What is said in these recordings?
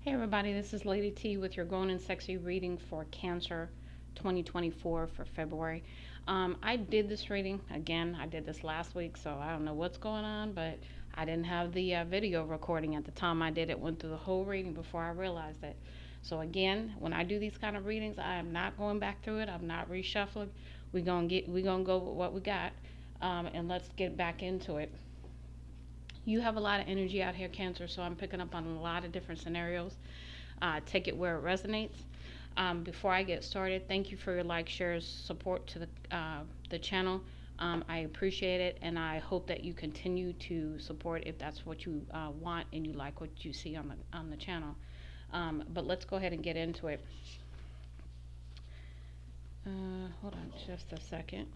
Hey everybody, this is Lady T with your Grown and Sexy reading for Cancer 2024 for February. I did this reading again. I did this last week, so I don't know what's going on, but I didn't have the video recording at the time I did it. Went through the whole reading before I realized it. So again, when I do these kind of readings, I am not going back through it. I'm not reshuffling. We gonna go with what we got, and let's get back into it. You have a lot of energy out here, Cancer, so I'm picking up on a lot of different scenarios. Take it where it resonates. Before I get started, thank you for your like, shares, support to the channel. I appreciate it, and I hope that you continue to support if that's what you want and you like what you see on the channel. But let's go ahead and get into it. Hold on just a second.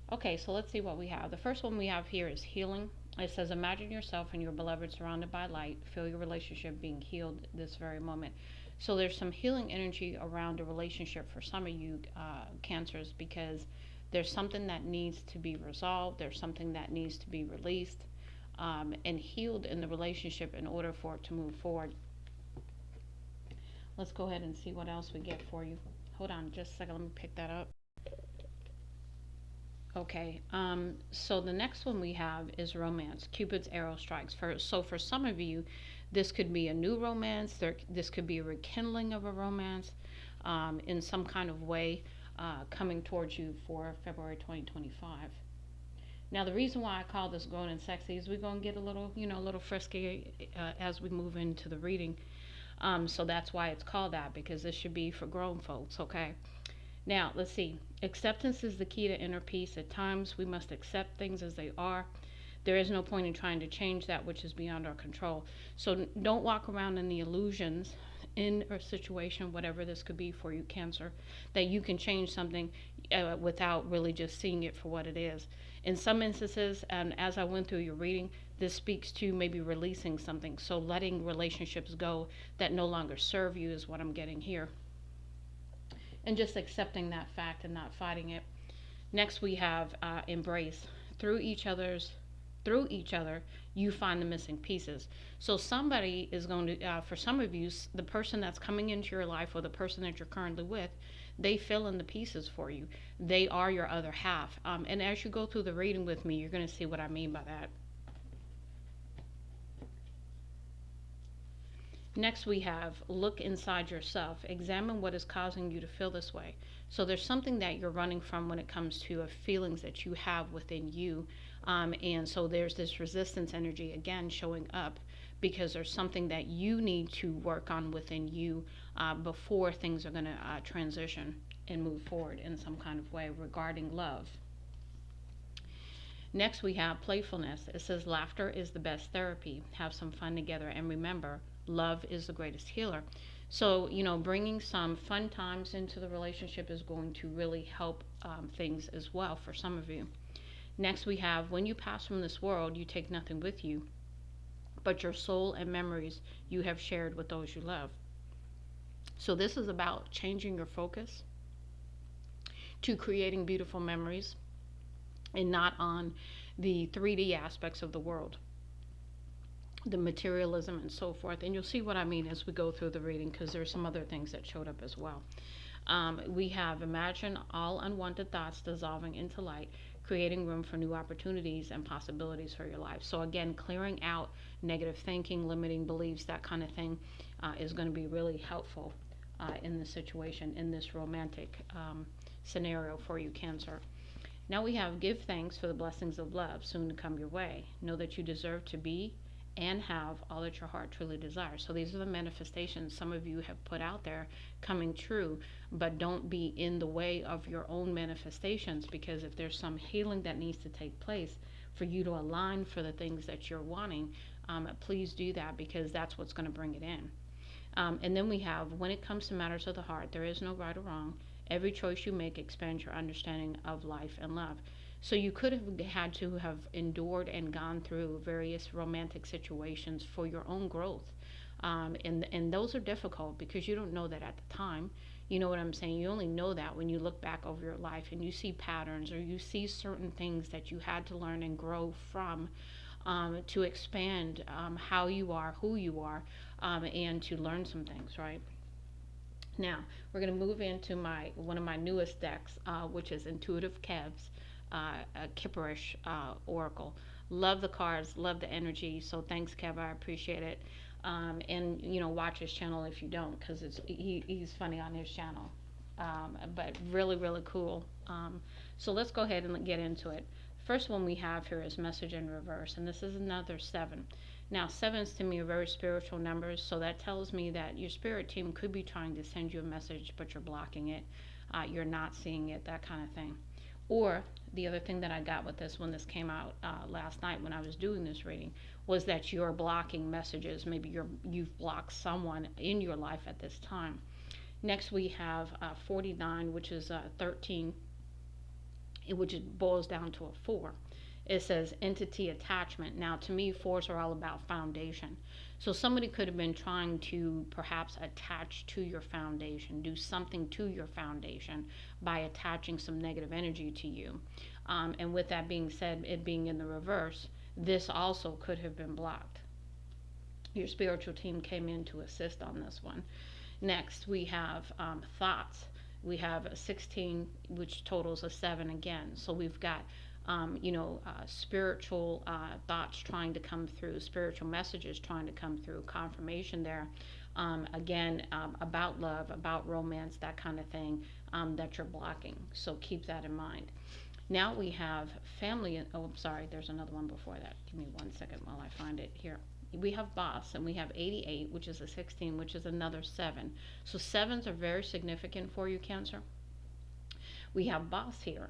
Okay, so let's see what we have. The first one we have here is healing. It says, imagine yourself and your beloved surrounded by light. Feel your relationship being healed this very moment. So there's some healing energy around a relationship for some of you cancers, because there's something that needs to be resolved. There's something that needs to be released and healed in the relationship in order for it to move forward. Let's go ahead and see what else we get for you. Hold on just a second. Let me pick that up. Okay, so the next one we have is romance. Cupid's arrow strikes first. So for some of you, this could be a new romance. This could be a rekindling of a romance in some kind of way coming towards you for February 2025. Now, the reason why I call this grown and sexy is we're going to get a little, a little frisky as we move into the reading. So that's why it's called that, because this should be for grown folks, okay? Now, let's see. Acceptance is the key to inner peace. At times, we must accept things as they are. There is no point in trying to change that which is beyond our control. So don't walk around in the illusions in a situation, whatever this could be for you, Cancer, that you can change something without really just seeing it for what it is. In some instances, and as I went through your reading, this speaks to maybe releasing something. So letting relationships go that no longer serve you is what I'm getting here, and just accepting that fact and not fighting it. Next, we have embrace. Through each other's through each other, you find the missing pieces. So somebody is going to, for some of you, the person that's coming into your life or the person that you're currently with, they fill in the pieces for you. They are your other half. And as you go through the reading with me, you're going to see what I mean by that. Next, we have look inside yourself. Examine what is causing you to feel this way. So there's something that you're running from when it comes to feelings that you have within you. And so there's this resistance energy again showing up because there's something that you need to work on within you before things are going to transition and move forward in some kind of way regarding love. Next, we have playfulness. It says laughter is the best therapy. Have some fun together, and remember, love is the greatest healer. So, bringing some fun times into the relationship is going to really help things as well for some of you. Next, we have when you pass from this world, you take nothing with you but your soul and memories you have shared with those you love. So, this is about changing your focus to creating beautiful memories and not on the 3D aspects of the world, the materialism and so forth. And you'll see what I mean as we go through the reading, because there's some other things that showed up as well. We have imagine all unwanted thoughts dissolving into light, creating room for new opportunities and possibilities for your life. So again, clearing out negative thinking, limiting beliefs, that kind of thing is going to be really helpful in this situation, in this romantic scenario for you, Cancer. Now we have give thanks for the blessings of love soon to come your way. Know that you deserve to be and have all that your heart truly desires. So these are the manifestations some of you have put out there coming true, but don't be in the way of your own manifestations, because if there's some healing that needs to take place for you to align for the things that you're wanting, please do that, because that's what's going to bring it in. And then we have, when it comes to matters of the heart, there is no right or wrong. Every choice you make expands your understanding of life and love. So you could have had to have endured and gone through various romantic situations for your own growth. And those are difficult because you don't know that at the time. You know what I'm saying? You only know that when you look back over your life and you see patterns or you see certain things that you had to learn and grow from to expand how you are, who you are, and to learn some things, right? Now, we're going to move into my one of my newest decks, which is Intuitive Kev's Kipperish Oracle. Love the cards, love the energy. So thanks, Kev. I appreciate it. And watch his channel if you don't, because he's funny on his channel. But really, really cool. So let's go ahead and get into it. First one we have here is Message in Reverse, and this is another seven. Now, sevens to me are very spiritual numbers, so that tells me that your spirit team could be trying to send you a message, but you're blocking it. You're not seeing it, that kind of thing. Or the other thing that I got with this when this came out last night when I was doing this reading was that you're blocking messages. Maybe you've blocked someone in your life at this time. Next, we have 49, which is 13, which boils down to a 4. It says entity attachment. Now, to me, fours are all about foundation. So somebody could have been trying to perhaps attach to your foundation, do something to your foundation by attaching some negative energy to you. And with that being said, it being in the reverse, this also could have been blocked. Your spiritual team came in to assist on this one. Next, we have thoughts. We have a 16, which totals a 7 again. So we've got spiritual thoughts trying to come through, spiritual messages trying to come through, confirmation there. About love, about romance, that kind of thing that you're blocking. So keep that in mind. Now we have family. Oh, I'm sorry, there's another one before that. Give me 1 second while I find it here. We have boss, and we have 88, which is a 16, which is another 7. So sevens are very significant for you, Cancer. We have boss here.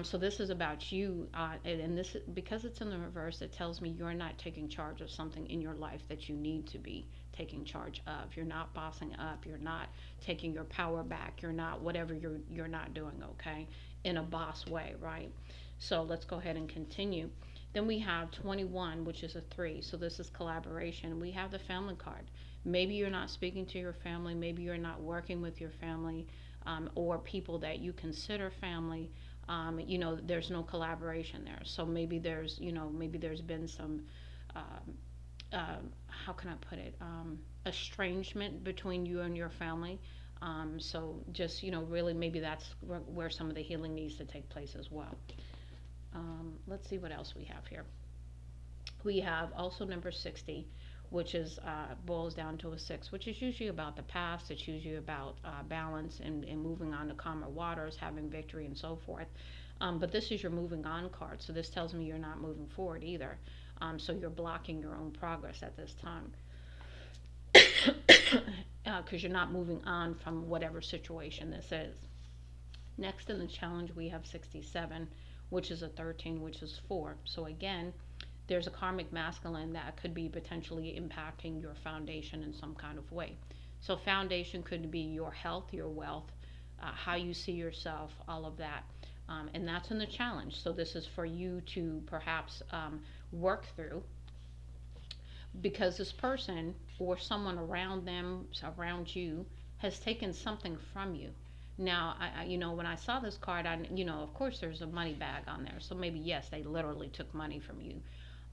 So this is about you, and this, because it's in the reverse, it tells me you're not taking charge of something in your life that you need to be taking charge of. You're not bossing up. You're not taking your power back. You're not whatever you're not doing. Okay, in a boss way, right? So let's go ahead and continue. Then we have 21, which is a 3. So this is collaboration. We have the family card. Maybe you're not speaking to your family. Maybe you're not working with your family or people that you consider family. There's no collaboration there. So maybe there's been some, how can I put it, estrangement between you and your family. So just, really maybe that's where some of the healing needs to take place as well. Let's see what else we have here. We have also number 60, which is boils down to a 6, which is usually about the past. It's usually about balance and moving on to calmer waters, having victory, and so forth. But this is your moving on card, so this tells me you're not moving forward either. So you're blocking your own progress at this time because you're not moving on from whatever situation this is. Next in the challenge, we have 67, which is a 13, which is 4. So again, there's a karmic masculine that could be potentially impacting your foundation in some kind of way. So foundation could be your health, your wealth, how you see yourself, all of that. And that's in the challenge. So this is for you to perhaps work through, because this person or someone around them, around you, has taken something from you. Now, when I saw this card, of course there's a money bag on there. So maybe, yes, they literally took money from you.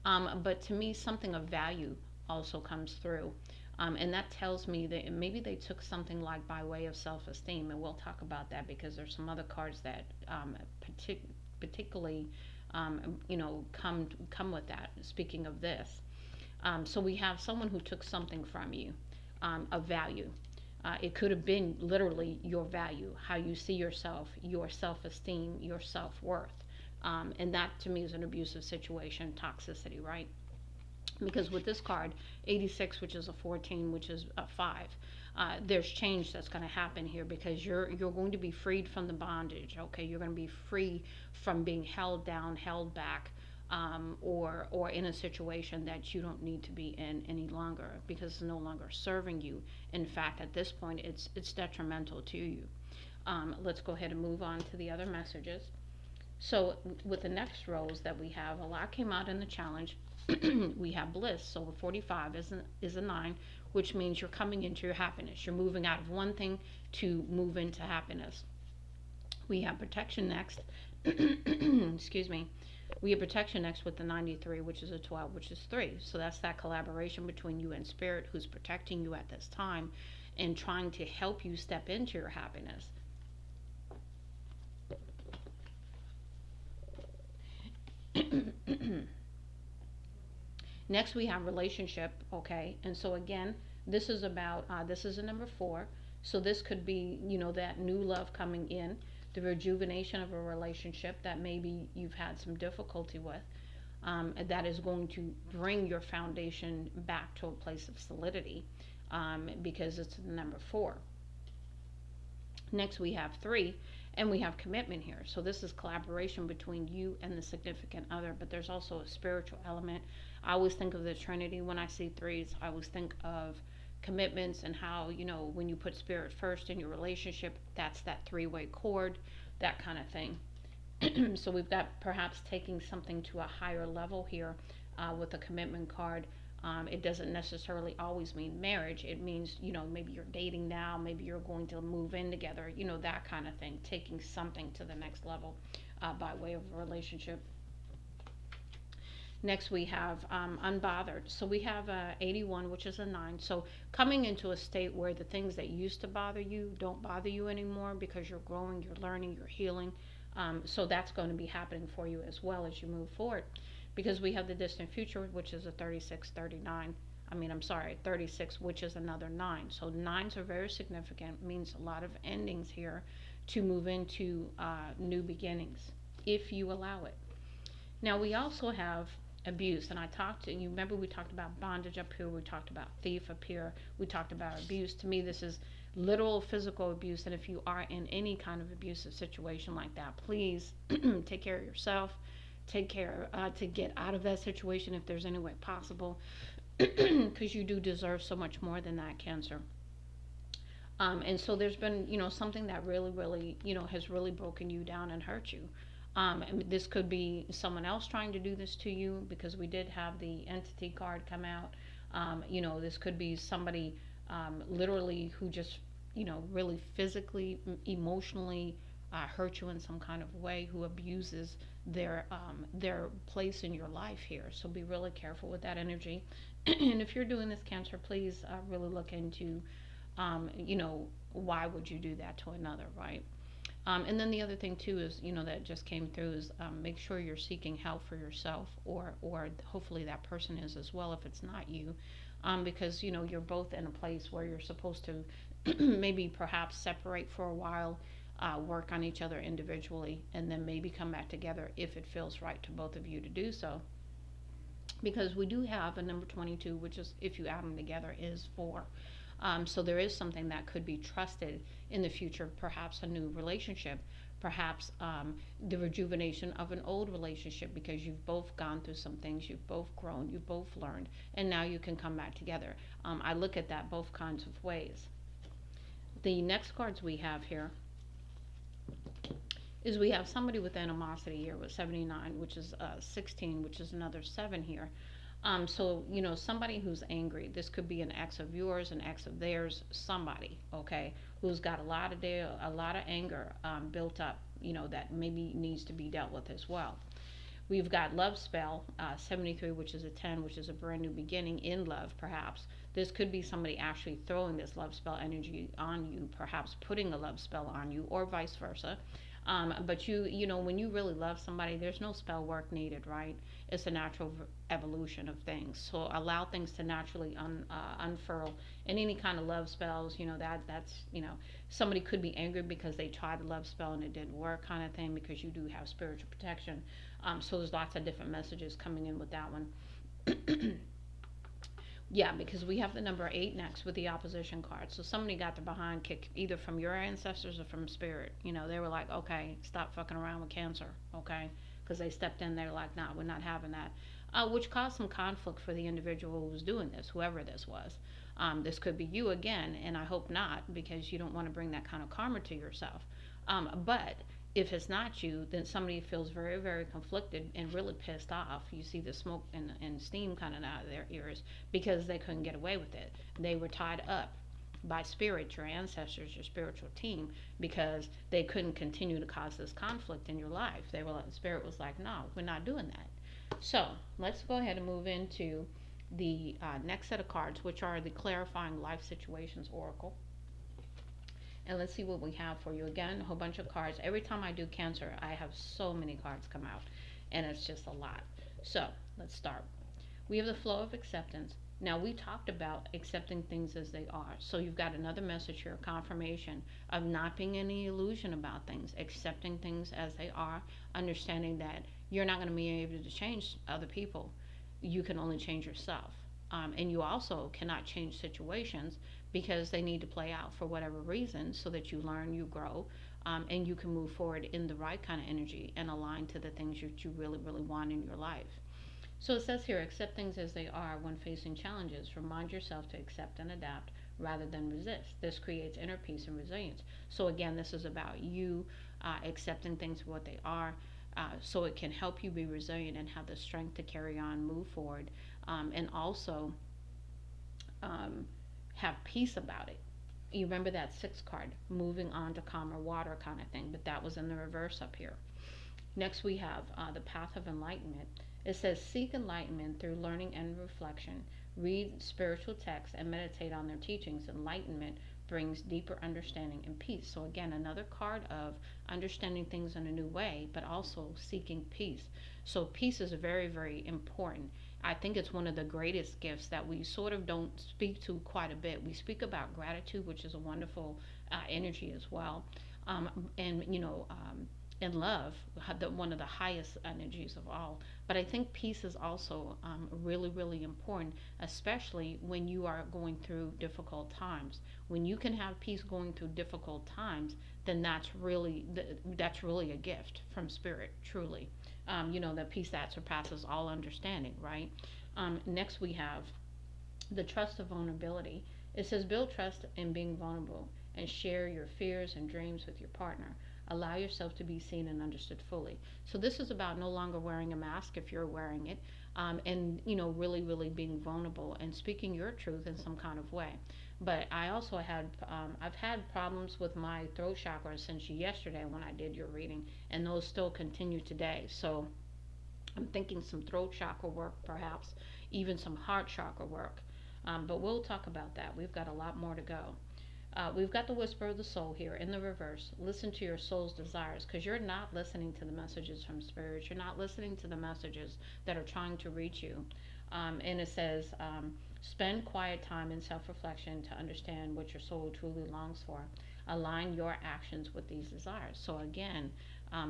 But to me, something of value also comes through. And that tells me that maybe they took something like by way of self-esteem. And we'll talk about that because there's some other cards that particularly, come with that. Speaking of this. So we have someone who took something from you of value. It could have been literally your value, how you see yourself, your self-esteem, your self-worth. And that to me is an abusive situation, toxicity, right? Because with this card, 86, which is a 14, which is a 5, there's change that's going to happen here because you're going to be freed from the bondage, okay? You're going to be free from being held down, held back, or in a situation that you don't need to be in any longer because it's no longer serving you. In fact, at this point, it's detrimental to you. Let's go ahead and move on to the other messages. So with the next rows that we have, a lot came out in the challenge. We have bliss. So 45 is a 9, which means you're coming into your happiness. You're moving out of one thing to move into happiness. We have protection next. Excuse me. We have protection next with the 93, which is a 12, which is 3. So that's that collaboration between you and spirit who's protecting you at this time and trying to help you step into your happiness. Next, we have relationship, okay? And so again, this is about this is a number 4. So this could be, that new love coming in, the rejuvenation of a relationship that maybe you've had some difficulty with. That is going to bring your foundation back to a place of solidity, because it's the number 4. Next, we have 3, and we have commitment here. So this is collaboration between you and the significant other, but there's also a spiritual element. I always think of the Trinity when I see threes. I always think of commitments and how, when you put spirit first in your relationship, that's that three-way cord, that kind of thing. So we've got perhaps taking something to a higher level here with a commitment card. It doesn't necessarily always mean marriage. It means, maybe you're dating now, maybe you're going to move in together, that kind of thing, taking something to the next level by way of a relationship. Next, we have unbothered. So we have 81, which is a 9. So coming into a state where the things that used to bother you don't bother you anymore because you're growing, you're learning, you're healing. So that's going to be happening for you as well as you move forward. Because we have the distant future, which is a 36, 39. I'm sorry, 36, which is another 9. So 9s are very significant, means a lot of endings here to move into new beginnings, if you allow it. Now, we also have abuse, and you remember we talked about bondage up here, we talked about thief up here, we talked about abuse. To me, this is literal physical abuse, and if you are in any kind of abusive situation like that, please take care of yourself, take care to get out of that situation if there's any way possible, because you do deserve so much more than that, Cancer. And so there's been, something that really, really, has really broken you down and hurt you. And this could be someone else trying to do this to you, because we did have the entity card come out. This could be somebody literally who just, really physically, emotionally hurt you in some kind of way, who abuses their place in your life here. So be really careful with that energy. And if you're doing this, Cancer, please really look into, why would you do that to another, right? And then the other thing too is, that just came through is make sure you're seeking help for yourself, or hopefully that person is as well if it's not you, because you're both in a place where you're supposed to maybe perhaps separate for a while, work on each other individually, and then maybe come back together if it feels right to both of you to do so. Because we do have a number 22, which is, if you add them together, is 4. So there is something that could be trusted in the future, perhaps a new relationship, perhaps the rejuvenation of an old relationship, because you've both gone through some things, you've both grown, you've both learned, and now you can come back together. I look at that both kinds of ways. The next cards we have here is we have somebody with animosity here with 79, which is 16, which is another 7 here. So, somebody who's angry. This could be an ex of yours, an ex of theirs, somebody, okay, who's got a lot of anger built up, that maybe needs to be dealt with as well. We've got love spell, 73, which is a 10, which is a brand new beginning in love, perhaps. This could be somebody actually throwing this love spell energy on you, perhaps putting a love spell on you, or vice versa. But when you really love somebody, there's no spell work needed, right? It's a natural evolution of things. So allow things to naturally unfurl. And any kind of love spells, that's somebody could be angry because they tried a love spell and it didn't work, kind of thing, because you do have spiritual protection. So there's lots of different messages coming in with that one. Yeah, because we have the number 8 next with the opposition card. So somebody got their behind kicked either from your ancestors or from spirit. They were like, okay, stop fucking around with Cancer, okay? Because they stepped in there like, nah, we're not having that. Which caused some conflict for the individual who was doing this, whoever this was. This could be you again, and I hope not, because you don't want to bring that kind of karma to yourself. But if it's not you, then somebody feels very, very conflicted and really pissed off. You see the smoke and steam coming out of their ears because they couldn't get away with it. They were tied up. by spirit, your ancestors, your spiritual team, because they couldn't continue to cause this conflict in your life. They were like, spirit was like, no, we're not doing that. So let's go ahead and move into the next set of cards, which are the clarifying life situations oracle. And let's see what we have for you. Again, a whole bunch of cards. Every time I do Cancer, I have so many cards come out, and it's just a lot. So let's start. We have the flow of acceptance. Now, we talked about accepting things as they are. So you've got another message here, confirmation of not being any illusion about things, accepting things as they are, understanding that you're not going to be able to change other people. You can only change yourself. And you also cannot change situations because they need to play out for whatever reason so that you learn, you grow, and you can move forward in the right kind of energy and align to the things that you really, really want in your life. So it says here, accept things as they are when facing challenges. Remind yourself to accept and adapt rather than resist. This creates inner peace and resilience. So again, this is about you accepting things for what they are, so it can help you be resilient and have the strength to carry on, move forward, and also um, have peace about it. You remember that sixth card, moving on to calmer water kind of thing, but that was in the reverse up here. Next, we have the path of enlightenment. It says, seek enlightenment through learning and reflection. Read spiritual texts and meditate on their teachings. Enlightenment brings deeper understanding and peace. So, again, another card of understanding things in a new way, but also seeking peace. So, peace is very, very important. I think it's one of the greatest gifts that we sort of don't speak to quite a bit. We speak about gratitude, which is a wonderful energy as well. And, and love, one of the highest energies of all. But I think peace is also really, really important, especially when you are going through difficult times. When you can have peace going through difficult times, then that's really a gift from spirit, truly. The peace that surpasses all understanding, right? Next, we have the trust of vulnerability. It says build trust in being vulnerable and share your fears and dreams with your partner. Allow yourself to be seen and understood fully. So this is about no longer wearing a mask if you're wearing it, and really, really being vulnerable and speaking your truth in some kind of way. But I also I've had problems with my throat chakra since yesterday when I did your reading, and those still continue today. So I'm thinking some throat chakra work, perhaps even some heart chakra work. But we'll talk about that. We've got a lot more to go. We've got the whisper of the soul here in the reverse. Listen to your soul's desires because you're not listening to the messages from spirit. You're not listening to the messages that are trying to reach you. And it says, spend quiet time in self reflection to understand what your soul truly longs for. Align your actions with these desires. So, again,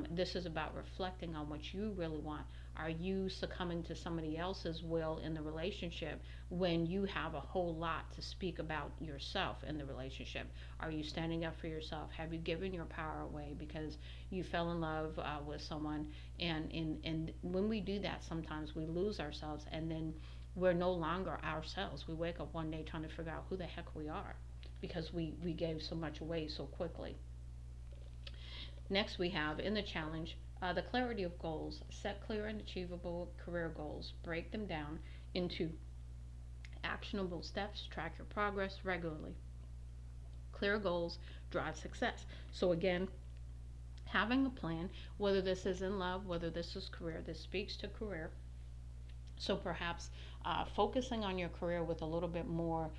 this is about reflecting on what you really want. Are you succumbing to somebody else's will in the relationship when you have a whole lot to speak about yourself in the relationship? Are you standing up for yourself? Have you given your power away because you fell in love with someone? And when we do that, sometimes we lose ourselves, and then we're no longer ourselves. We wake up one day trying to figure out who the heck we are because we gave so much away so quickly. Next, we have in the challenge the clarity of goals. Set clear and achievable career goals. Break them down into actionable steps. Track your progress regularly. Clear goals drive success. So, again, having a plan, whether this is in love, whether this is career, this speaks to career. So, perhaps focusing on your career with a little bit more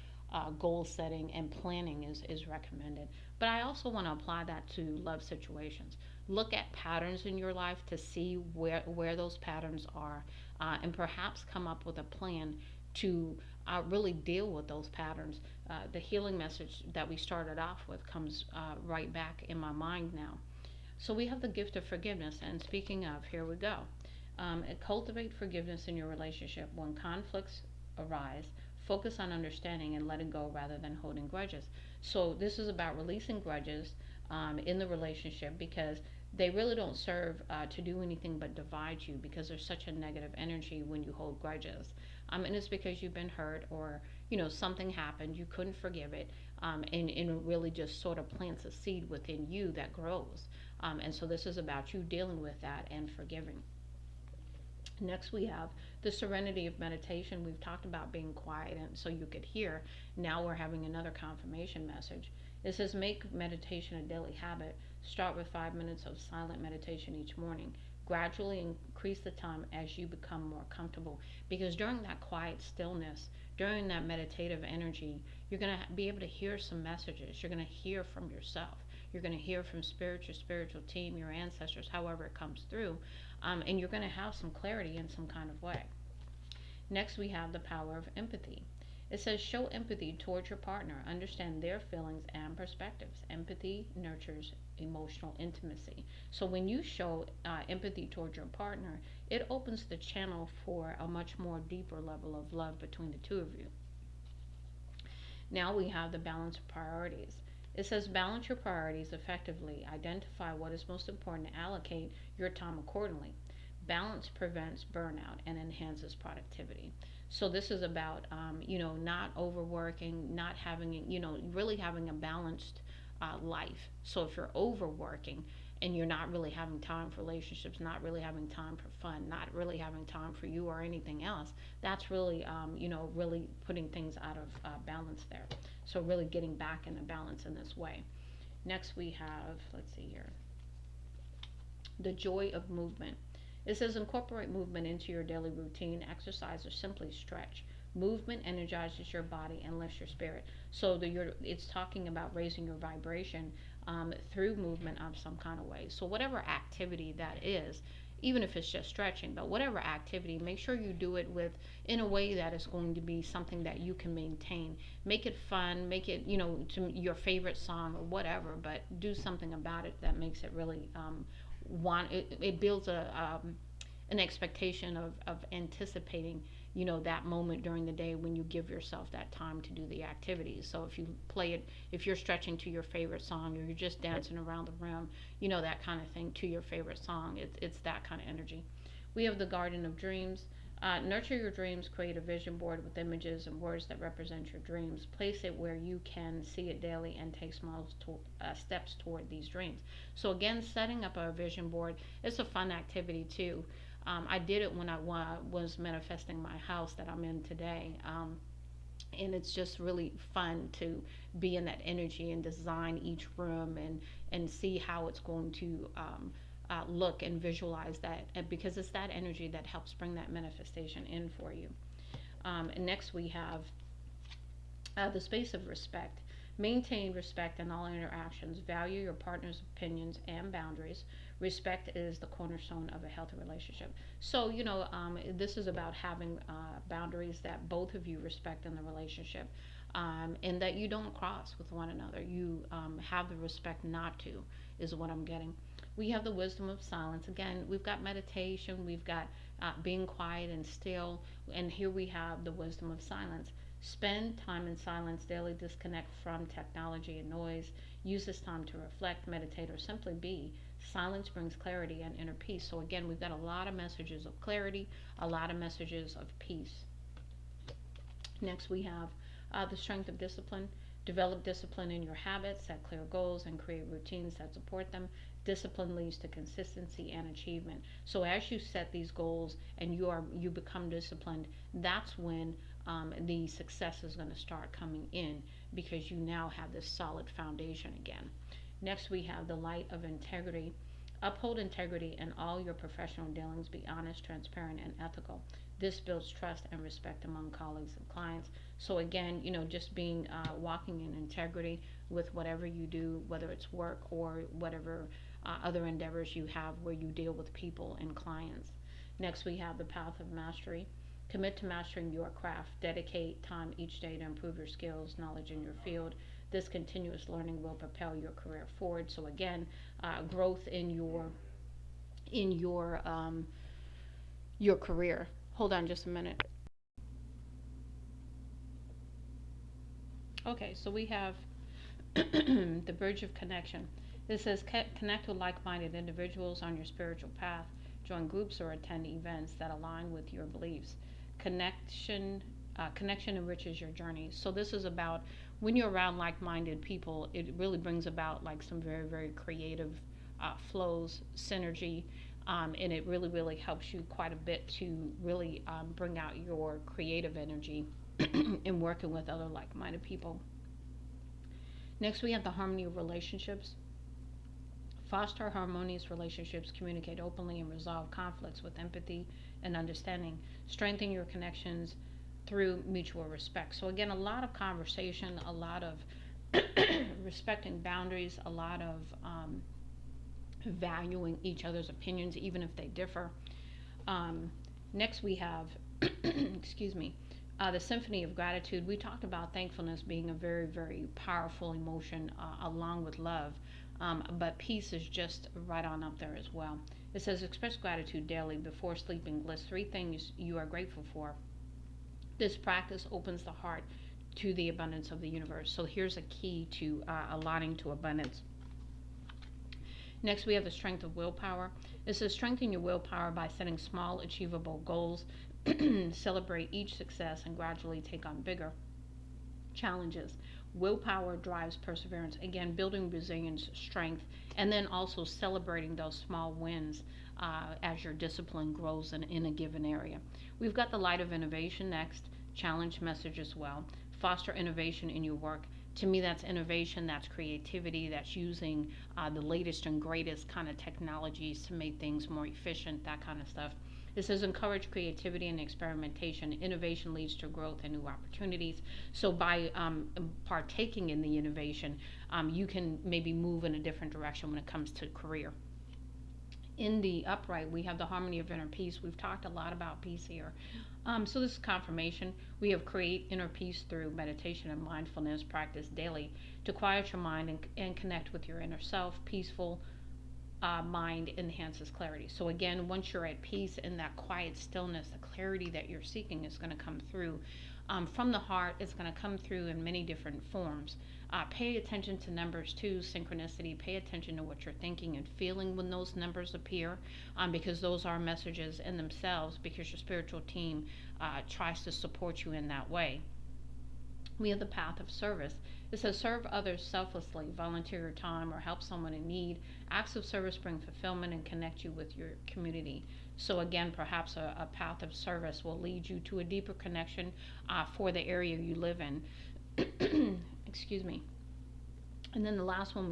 goal setting and planning is recommended. But I also want to apply that to love situations. Look at patterns in your life to see where those patterns are, and perhaps come up with a plan to really deal with those patterns. The healing message that we started off with comes right back in my mind now. So we have the gift of forgiveness, and speaking of, here we go. Cultivate forgiveness in your relationship. When conflicts arise, focus on understanding and letting go rather than holding grudges. So this is about releasing grudges in the relationship because they really don't serve to do anything but divide you because there's such a negative energy when you hold grudges. And it's because you've been hurt or something happened, you couldn't forgive it, and it really just sort of plants a seed within you that grows. And so this is about you dealing with that and forgiving. Next, we have the serenity of meditation. We've talked about being quiet and so you could hear. Now we're having another confirmation message. It says, make meditation a daily habit. Start with 5 minutes of silent meditation each morning. Gradually increase the time as you become more comfortable. Because during that quiet stillness, during that meditative energy, you're going to be able to hear some messages. You're going to hear from yourself. You're going to hear from spirit, your spiritual team, your ancestors, however it comes through, and you're going to have some clarity in some kind of way. Next, we have the power of empathy. It says, show empathy towards your partner, understand their feelings and perspectives. Empathy nurtures emotional intimacy. So, when you show empathy towards your partner, it opens the channel for a much more deeper level of love between the two of you. Now we have the balance of priorities. It says balance your priorities effectively, identify what is most important, and allocate your time accordingly. Balance prevents burnout and enhances productivity. So this is about, not overworking, not having, really having a balanced life. So if you're overworking and you're not really having time for relationships, not really having time for fun, not really having time for you or anything else, that's really, really putting things out of balance there. So really getting back into balance in this way. Next we have, let's see here, the joy of movement. It says incorporate movement into your daily routine, exercise, or simply stretch. Movement energizes your body and lifts your spirit. So it's talking about raising your vibration through movement of some kind of way. So whatever activity that is, even if it's just stretching, but whatever activity, make sure you do it with in a way that is going to be something that you can maintain. Make it fun, make it to your favorite song or whatever, but do something about it that makes it really it builds an expectation of anticipating that moment during the day when you give yourself that time to do the activities. So if you play it, if you're stretching to your favorite song or you're just dancing around the room, that kind of thing to your favorite song, it's that kind of energy. We have the garden of dreams. Nurture your dreams, create a vision board with images and words that represent your dreams. Place it where you can see it daily and take small steps toward these dreams. So, again, setting up a vision board is a fun activity too. I did it when I was manifesting my house that I'm in today. And it's just really fun to be in that energy and design each room and see how it's going to look and visualize that because it's that energy that helps bring that manifestation in for you. And next we have the space of respect. Maintain respect in all interactions. Value your partner's opinions and boundaries. Respect is the cornerstone of a healthy relationship. So, this is about having boundaries that both of you respect in the relationship, and that you don't cross with one another. You have the respect not to, is what I'm getting. We have the wisdom of silence. Again, we've got meditation, we've got being quiet and still, and here we have the wisdom of silence. Spend time in silence daily, disconnect from technology and noise. Use this time to reflect, meditate, or simply be. Silence brings clarity and inner peace. So, again, we've got a lot of messages of clarity, a lot of messages of peace. Next, we have the strength of discipline. Develop discipline in your habits, set clear goals, and create routines that support them. Discipline leads to consistency and achievement. So as you set these goals and you become disciplined, that's when the success is going to start coming in because you now have this solid foundation again. Next, we have the light of integrity. Uphold integrity in all your professional dealings. Be honest, transparent, and ethical. This builds trust and respect among colleagues and clients. So again, just being walking in integrity with whatever you do, whether it's work or whatever other endeavors you have where you deal with people and clients. Next, we have the path of mastery. Commit to mastering your craft. Dedicate time each day to improve your skills, knowledge in your field. This continuous learning will propel your career forward. So again, growth in your career. Hold on just a minute. Okay, so we have the bridge of connection. This says connect with like-minded individuals on your spiritual path. Join groups or attend events that align with your beliefs. Connection enriches your journey. So this is about when you're around like-minded people, it really brings about like some very, very creative flows, synergy, And it really, really helps you quite a bit to really bring out your creative energy in working with other like minded people. Next, we have the harmony of relationships. Foster harmonious relationships, communicate openly, and resolve conflicts with empathy and understanding. Strengthen your connections through mutual respect. So, again, a lot of conversation, a lot of respecting boundaries, a lot of valuing each other's opinions, even if they differ. Um, Next, we have, excuse me, the symphony of gratitude. We talked about thankfulness being a very, very powerful emotion along with love, but peace is just right on up there as well. It says, express gratitude daily before sleeping. List three things you are grateful for. This practice opens the heart to the abundance of the universe. So here's a key to aligning to abundance. Next, we have the strength of willpower. It says strengthen your willpower by setting small, achievable goals. Celebrate each success and gradually take on bigger challenges. Willpower drives perseverance. Again, building resilience, strength, and then also celebrating those small wins as your discipline grows in a given area. We've got the light of innovation next, challenge message as well. Foster innovation in your work. To me, that's innovation, that's creativity, that's using the latest and greatest kind of technologies to make things more efficient, that kind of stuff. It says encourage creativity and experimentation. Innovation leads to growth and new opportunities. So by partaking in the innovation, you can maybe move in a different direction when it comes to career. In the upright, we have the harmony of inner peace. We've talked a lot about peace here. So this is confirmation. We have create inner peace through meditation and mindfulness practice daily to quiet your mind and connect with your inner self. Peaceful mind enhances clarity. So again, once you're at peace in that quiet stillness, the clarity that you're seeking is going to come through. From the heart, it's going to come through in many different forms. Pay attention to numbers too, synchronicity. Pay attention to what you're thinking and feeling when those numbers appear, because those are messages in themselves, because your spiritual team tries to support you in that way. We have the path of service. It says serve others selflessly, volunteer your time, or help someone in need. Acts of service bring fulfillment and connect you with your community. So, again, perhaps a path of service will lead you to a deeper connection for the area you live in. Excuse me. And then the last one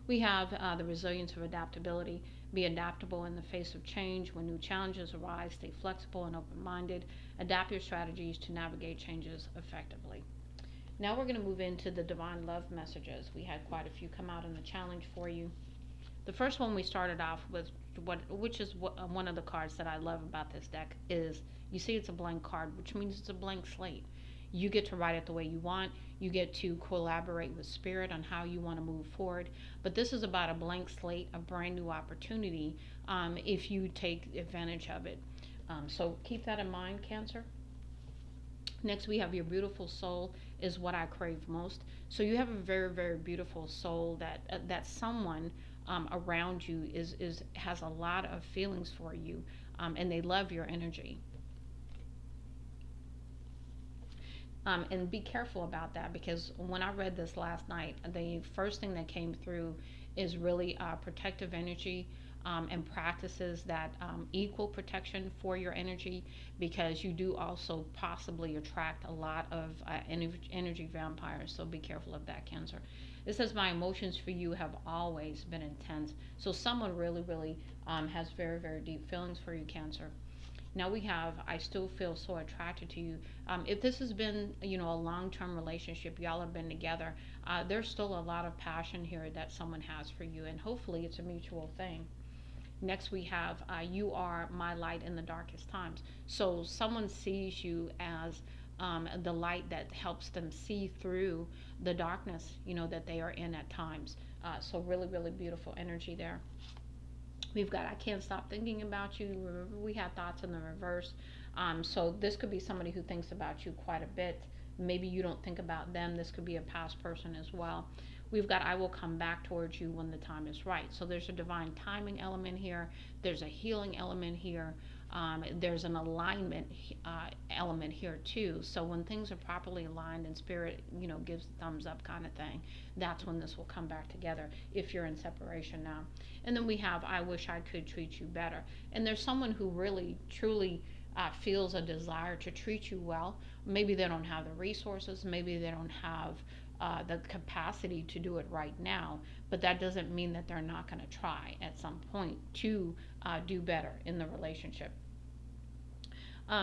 we have the resilience of adaptability. Be adaptable in the face of change. When new challenges arise, stay flexible and open minded. Adapt your strategies to navigate changes effectively. Now we're going to move into the divine love messages. We had quite a few come out in the challenge for you. The first one we started off with, which is one of the cards that I love about this deck, is you see it's a blank card, which means it's a blank slate. You get to write it the way you want. You get to collaborate with spirit on how you want to move forward. But this is about a blank slate, a brand new opportunity, if you take advantage of it. So keep that in mind, Cancer. Next, we have your beautiful soul is what I crave most. So you have a very, very beautiful soul that someone around you is has a lot of feelings for you, and they love your energy. And be careful about that, because when I read this last night, the first thing that came through is really protective energy, and practices that equal protection for your energy, because you do also possibly attract a lot of energy vampires. So be careful of that, Cancer. It says, my emotions for you have always been intense. So someone really, really has very, very deep feelings for you, Cancer. Now we have, I still feel so attracted to you. If this has been, a long-term relationship, y'all have been together, there's still a lot of passion here that someone has for you, and hopefully it's a mutual thing. Next, we have you are my light in the darkest times. So someone sees you as the light that helps them see through the darkness, that they are in at times. So really, really beautiful energy there. We've got I can't stop thinking about you. Remember, we had thoughts in the reverse. So this could be somebody who thinks about you quite a bit. Maybe you don't think about them. This could be a past person as well. We've got I will come back towards you when the time is right. So there's a divine timing element here. There's a healing element here. There's an alignment element here too. So when things are properly aligned and spirit, gives the thumbs up kind of thing, that's when this will come back together if you're in separation now. And then we have, I wish I could treat you better. And there's someone who really, truly feels a desire to treat you well. Maybe they don't have the resources, maybe they don't have the capacity to do it right now, but that doesn't mean that they're not going to try at some point to do better in the relationship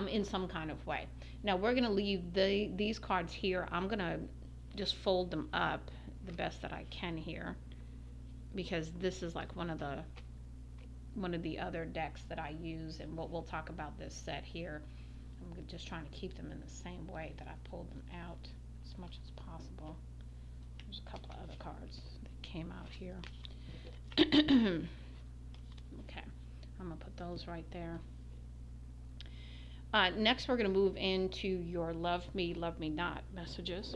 in some kind of way. Now, we're going to leave these cards here. I'm going to just fold them up the best that I can here, because this is like one of the other decks that I use, and we'll talk about this set here. I'm just trying to keep them in the same way that I pulled them out as much as possible. There's a couple of other cards that came out here. Okay, I'm going to put those right there. Next, we're going to move into your love me not messages.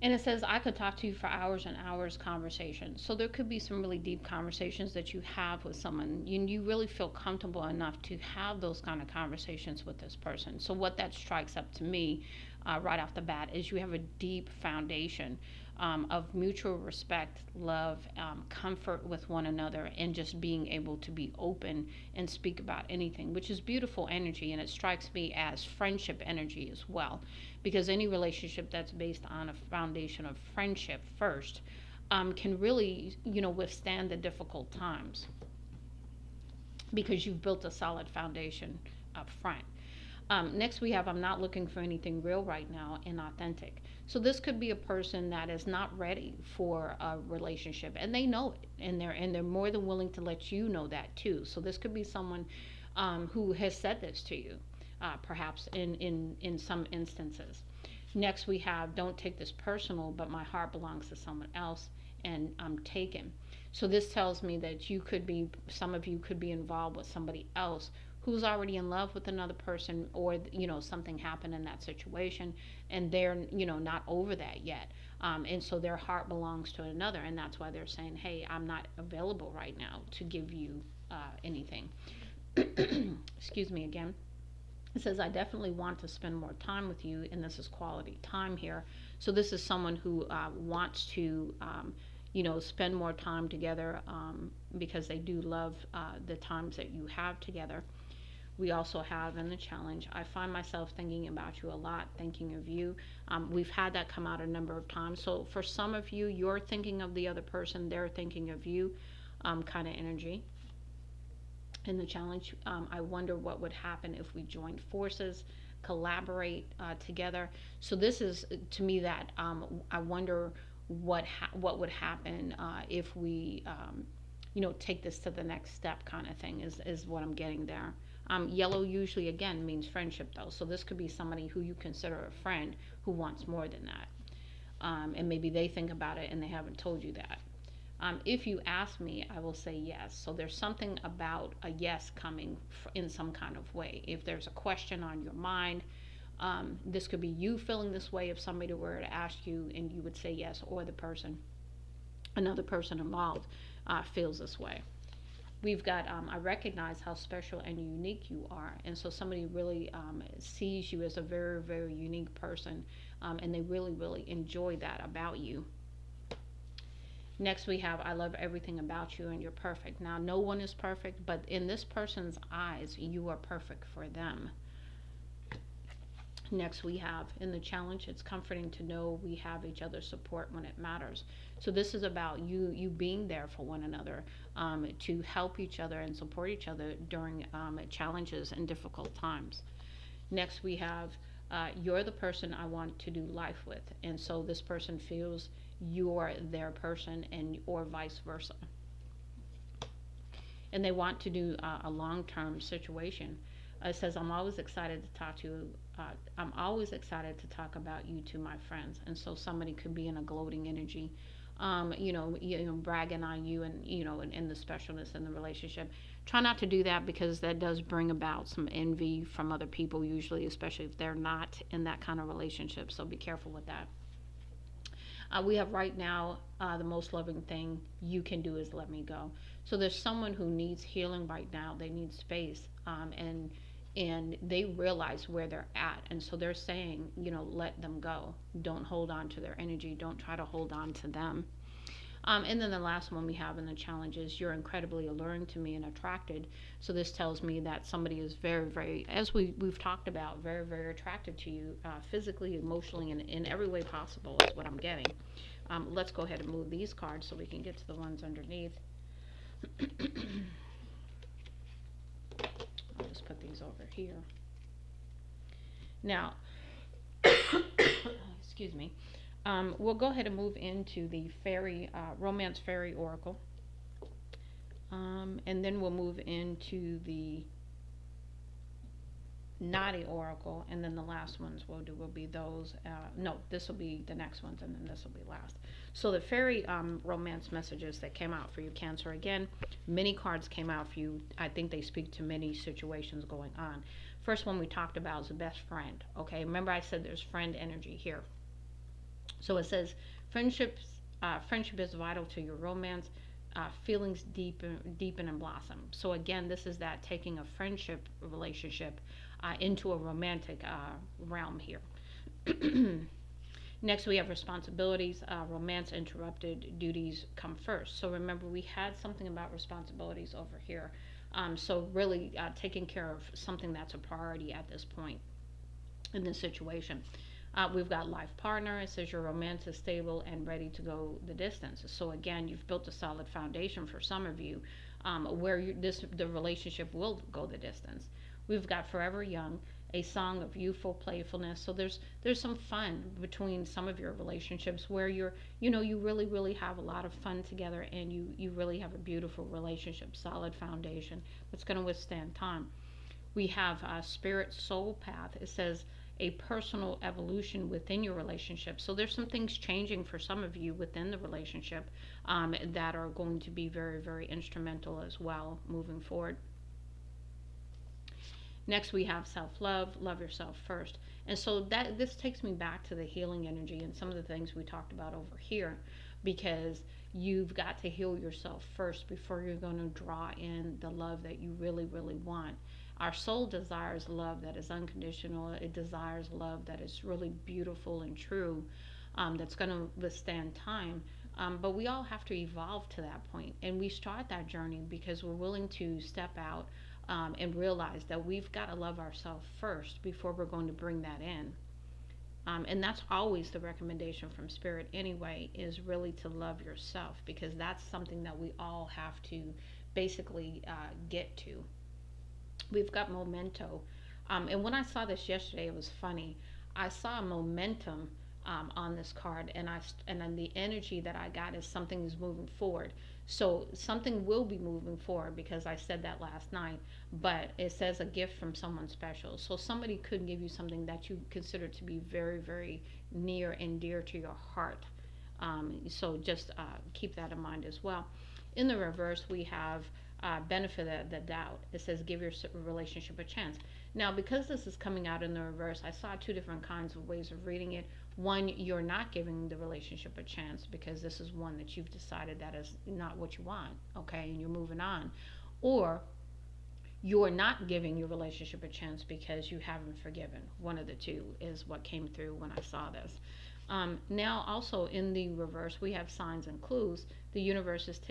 And it says, I could talk to you for hours and hours conversation. So there could be some really deep conversations that you have with someone. You really feel comfortable enough to have those kind of conversations with this person. So what that strikes up to me right off the bat is you have a deep foundation of mutual respect, love, comfort with one another, and just being able to be open and speak about anything, which is beautiful energy. And it strikes me as friendship energy as well, because any relationship that's based on a foundation of friendship first can really, withstand the difficult times, because you've built a solid foundation up front. Next, we have, I'm not looking for anything real right now, and authentic. So this could be a person that is not ready for a relationship, and they know it, and they're more than willing to let you know that too. So this could be someone who has said this to you, perhaps in some instances. Next, we have, don't take this personal, but my heart belongs to someone else, and I'm taken. So this tells me that some of you could be involved with somebody else who's already in love with another person, or something happened in that situation and they're not over that yet, and so their heart belongs to another, and that's why they're saying, hey, I'm not available right now to give you anything. Excuse me again. It says, I definitely want to spend more time with you, and this is quality time here. So this is someone who wants to spend more time together, because they do love the times that you have together. We also have in the challenge, I find myself thinking about you a lot, thinking of you. We've had that come out a number of times. So for some of you, you're thinking of the other person, they're thinking of you, kind of energy. In the challenge, I wonder what would happen if we joined forces, collaborate together. So this is, to me, that I wonder what would happen if we take this to the next step, kind of thing, is what I'm getting there. Yellow usually, again, means friendship, though. So this could be somebody who you consider a friend who wants more than that. And maybe they think about it and they haven't told you that. If you ask me, I will say yes. So there's something about a yes coming in some kind of way. If there's a question on your mind, this could be you feeling this way if somebody were to ask you and you would say yes, or another person involved feels this way. We've got, I recognize how special and unique you are. And so somebody really sees you as a very, very unique person, and they really, really enjoy that about you. Next, we have, I love everything about you and you're perfect. Now, no one is perfect, but in this person's eyes, you are perfect for them. Next, we have, in the challenge, it's comforting to know we have each other's support when it matters. So this is about you being there for one another, to help each other and support each other during challenges and difficult times. Next, we have, you're the person I want to do life with. And so this person feels you're their person, and or vice versa. And they want to do a long-term situation. It says, I'm always excited to talk to you. I'm always excited to talk about you to my friends. And so somebody could be in a gloating energy, bragging on you, and and the specialness in the relationship. Try not to do that, because that does bring about some envy from other people, usually, especially if they're not in that kind of relationship. So be careful with that. We have right now, the most loving thing you can do is let me go. So there's someone who needs healing right now. They need space, and they realize where they're at, and so they're saying, let them go. Don't hold on to their energy. Don't try to hold on to them. And then the last one we have in the challenge is you're incredibly alluring to me and attracted. So this tells me that somebody is very, very, as we've talked about, very, very attracted to you, physically, emotionally, and in every way possible is what I'm getting. Let's go ahead and move these cards so we can get to the ones underneath. I'll just put these over here. Now, excuse me. We'll go ahead and move into the fairy, romance fairy oracle. And then we'll move into the naughty oracle, and then the last ones we'll do will be those. No, this will be the next ones, and then this will be last. So the fairy romance messages that came out for you, Cancer. Again, many cards came out for you. I think they speak to many situations going on. First one we talked about is the best friend. Okay, remember I said there's friend energy here. So it says friendship is vital to your romance. Feelings deepen and blossom. So again, this is that taking a friendship relationship into a romantic realm here. Next, we have responsibilities. Romance interrupted, duties come first. So remember, we had something about responsibilities over here. So really taking care of something that's a priority at this point in this situation. We've got life partner. It says your romance is stable and ready to go the distance. So again, you've built a solid foundation for some of you, where the relationship will go the distance. We've got forever young, a song of youthful playfulness. So there's some fun between some of your relationships where you really have a lot of fun together, and you really have a beautiful relationship, solid foundation that's going to withstand time. We have spirit soul path. It says a personal evolution within your relationship. So there's some things changing for some of you within the relationship, that are going to be very, very instrumental as well moving forward. Next, we have self-love. Love yourself first. And so that this takes me back to the healing energy and some of the things we talked about over here, because you've got to heal yourself first before you're going to draw in the love that you really, really want. Our soul desires love that is unconditional. It desires love that is really beautiful and true, that's going to withstand time. But we all have to evolve to that point. And we start that journey because we're willing to step out, and realize that we've got to love ourselves first before we're going to bring that in. And that's always the recommendation from Spirit anyway, is really to love yourself, because that's something that we all have to basically get to. We've got memento. And when I saw this yesterday, it was funny. I saw momentum on this card, and then the energy that I got is something is moving forward. So something will be moving forward, because I said that last night. But it says a gift from someone special. So somebody could give you something that you consider to be very, very near and dear to your heart. So just keep that in mind as well. In the reverse, we have benefit of the doubt. It says give your relationship a chance. Now, because this is coming out in the reverse, I saw two different kinds of ways of reading it. One, you're not giving the relationship a chance because this is one that you've decided that is not what you want, okay, and you're moving on. Or you're not giving your relationship a chance because you haven't forgiven. One of the two is what came through when I saw this. Now, also in the reverse, we have signs and clues. The universe is